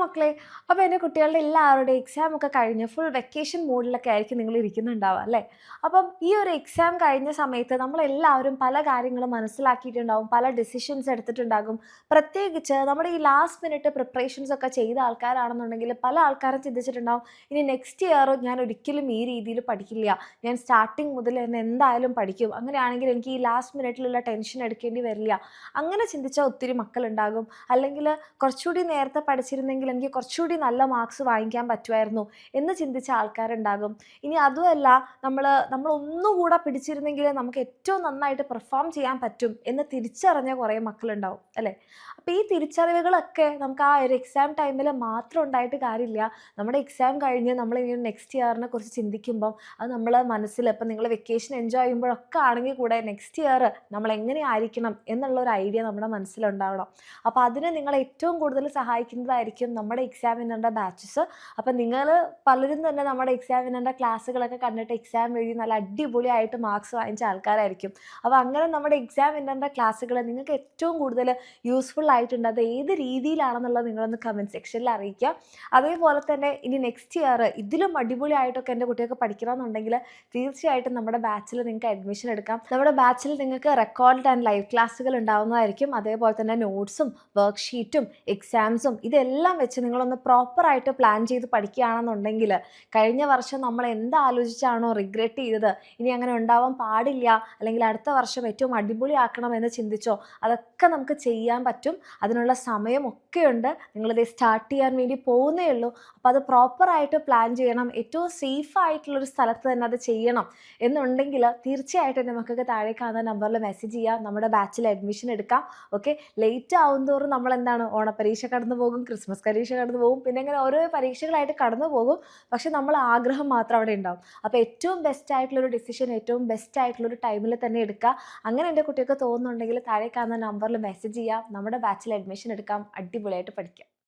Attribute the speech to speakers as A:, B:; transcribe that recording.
A: മക്കളെ. അപ്പോൾ എൻ്റെ കുട്ടികളുടെ എല്ലാവരുടെയും എക്സാം ഒക്കെ കഴിഞ്ഞ് ഫുൾ വെക്കേഷൻ മൂഡിലൊക്കെ ആയിരിക്കും നിങ്ങൾ ഇരിക്കുന്നുണ്ടാവുക അല്ലേ? അപ്പം ഈ ഒരു എക്സാം കഴിഞ്ഞ സമയത്ത് നമ്മളെല്ലാവരും പല കാര്യങ്ങളും മനസ്സിലാക്കിയിട്ടുണ്ടാവും, പല ഡിസിഷൻസ് എടുത്തിട്ടുണ്ടാകും. പ്രത്യേകിച്ച് നമ്മുടെ ഈ ലാസ്റ്റ് മിനിറ്റ് പ്രിപ്പറേഷൻസ് ഒക്കെ ചെയ്ത ആൾക്കാരാണെന്നുണ്ടെങ്കിൽ പല ആൾക്കാരും ചിന്തിച്ചിട്ടുണ്ടാവും, ഇനി നെക്സ്റ്റ് ഇയർ ഞാൻ ഒരിക്കലും ഈ രീതിയിൽ പഠിക്കില്ല, ഞാൻ സ്റ്റാർട്ടിങ് മുതൽ തന്നെ എന്തായാലും പഠിക്കും, അങ്ങനെയാണെങ്കിൽ എനിക്ക് ഈ ലാസ്റ്റ് മിനിറ്റിലുള്ള ടെൻഷൻ എടുക്കേണ്ടി വരില്ല. അങ്ങനെ ചിന്തിച്ച ഒത്തിരി മക്കളുണ്ടാകും. അല്ലെങ്കിൽ കുറച്ചുകൂടി നേരത്തെ പഠിച്ചിരുന്നെങ്കിൽ എനിക്ക് കുറച്ചുകൂടി നല്ല മാർക്സ് വാങ്ങിക്കാൻ പറ്റുമായിരുന്നു എന്ന് ചിന്തിച്ച ആൾക്കാരുണ്ടാകും. ഇനി അതുമല്ല, നമ്മൾ ഒന്നുകൂടെ പിടിച്ചിരുന്നെങ്കിൽ നമുക്ക് ഏറ്റവും നന്നായിട്ട് പെർഫോം ചെയ്യാൻ പറ്റും എന്ന് തിരിച്ചറിഞ്ഞ കുറേ മക്കളുണ്ടാവും അല്ലേ? അപ്പോൾ ഈ തിരിച്ചറിവുകളൊക്കെ നമുക്ക് ആ ഒരു എക്സാം ടൈമിൽ മാത്രം ഉണ്ടായിട്ട് കാര്യമില്ല. നമ്മുടെ എക്സാം കഴിഞ്ഞ് നമ്മൾ ഇനി നെക്സ്റ്റ് ഇയറിനെ കുറിച്ച് ചിന്തിക്കുമ്പം അത് നമ്മളെ മനസ്സിൽ, ഇപ്പം നിങ്ങൾ വെക്കേഷൻ എൻജോയ് ചെയ്യുമ്പോഴൊക്കെ ആണെങ്കിൽ കൂടെ നെക്സ്റ്റ് ഇയർ നമ്മൾ എങ്ങനെയായിരിക്കണം എന്നുള്ള ഒരു ഐഡിയ നമ്മുടെ മനസ്സിലുണ്ടാവണം. അപ്പോൾ അതിന് നിങ്ങളെ ഏറ്റവും കൂടുതൽ സഹായിക്കുന്നതായിരിക്കും നമ്മുടെ എക്സാമിനറിൻ്റെ ബാച്ചസ്. അപ്പം നിങ്ങൾ പലരും തന്നെ നമ്മുടെ എക്സാമിനറിൻ്റെ ക്ലാസ്സുകളൊക്കെ കണ്ടിട്ട് എക്സാം എഴുതി നല്ല അടിപൊളിയായിട്ട് മാർക്സ് വാങ്ങിച്ച ആൾക്കാരായിരിക്കും. അപ്പോൾ അങ്ങനെ നമ്മുടെ എക്സാമിനറിൻ്റെ ക്ലാസ്സുകൾ നിങ്ങൾക്ക് ഏറ്റവും കൂടുതൽ യൂസ്ഫുൾ ആയിട്ടുണ്ട്, അത് ഏത് രീതിയിലാണെന്നുള്ളത് നിങ്ങളൊന്ന് കമൻറ്റ് സെക്ഷനിൽ അറിയിക്കുക. അതേപോലെ തന്നെ ഇനി നെക്സ്റ്റ് ഇയർ ഇതിലും അടിപൊളിയായിട്ടൊക്കെ എൻ്റെ കുട്ടികൾക്ക് പഠിക്കണമെന്നുണ്ടെങ്കിൽ തീർച്ചയായിട്ടും നമ്മുടെ ബാച്ചിൽ നിങ്ങൾക്ക് അഡ്മിഷൻ എടുക്കാം. നമ്മുടെ ബാച്ചിൽ നിങ്ങൾക്ക് റെക്കോർഡ് ആൻഡ് ലൈവ് ക്ലാസ്സുകൾ ഉണ്ടാവുന്നതായിരിക്കും. അതേപോലെ തന്നെ നോട്ട്സും വർക്ക്ഷീറ്റും എക്സാംസും ഇതെല്ലാം വെച്ച് നിങ്ങളൊന്ന് പ്രോപ്പറായിട്ട് പ്ലാൻ ചെയ്ത് പഠിക്കുകയാണെന്നുണ്ടെങ്കിൽ കഴിഞ്ഞ വർഷം നമ്മൾ എന്താലോചിച്ചാണോ റിഗ്രറ്റ് ചെയ്തത്, ഇനി അങ്ങനെ ഉണ്ടാവാൻ പാടില്ല, അല്ലെങ്കിൽ അടുത്ത വർഷം ഏറ്റവും അടിപൊളിയാക്കണം എന്ന് ചിന്തിച്ചോ, അതൊക്കെ നമുക്ക് ചെയ്യാൻ പറ്റും. അതിനുള്ള സമയമൊക്കെ ഉണ്ട്. നിങ്ങളിത് സ്റ്റാർട്ട് ചെയ്യാൻ വേണ്ടി പോകുന്നേ ഉള്ളൂ. അപ്പോൾ അത് പ്രോപ്പറായിട്ട് പ്ലാൻ ചെയ്യണം, ഏറ്റവും സേഫ് ആയിട്ടുള്ളൊരു സ്ഥലത്ത് തന്നെ അത് ചെയ്യണം എന്നുണ്ടെങ്കിൽ തീർച്ചയായിട്ടും എൻ്റെ മക്കൾക്ക് താഴെ കാണുന്ന നമ്പറിൽ മെസ്സേജ് ചെയ്യാം, നമ്മുടെ ബാച്ചിൽ അഡ്മിഷൻ എടുക്കാം. ഓക്കെ, ലേറ്റ് ആവും തോറും നമ്മൾ എന്താണ്, ഓണപ്പരീക്ഷ കടന്നു പോകും, ക്രിസ്മസ് പരീക്ഷ കടന്നു പോകും, പിന്നെ അങ്ങനെ ഓരോ പരീക്ഷകളായിട്ട് കടന്നു പോകും. പക്ഷെ നമ്മൾ ആഗ്രഹം മാത്രം അവിടെ ഉണ്ടാവും. അപ്പോൾ ഏറ്റവും ബെസ്റ്റ് ആയിട്ടുള്ളൊരു ഡിസിഷൻ ഏറ്റവും ബെസ്റ്റ് ആയിട്ടുള്ളൊരു ടൈമിൽ തന്നെ എടുക്കുക. അങ്ങനെ എൻ്റെ കുട്ടികൾക്ക് തോന്നുന്നുണ്ടെങ്കിൽ താഴെ കാണുന്ന നമ്പറിൽ മെസ്സേജ് ചെയ്യാം, നമ്മുടെ ബാച്ചിൽ അഡ്മിഷൻ എടുക്കാം, അടിപൊളിയായിട്ട് പഠിക്കാം.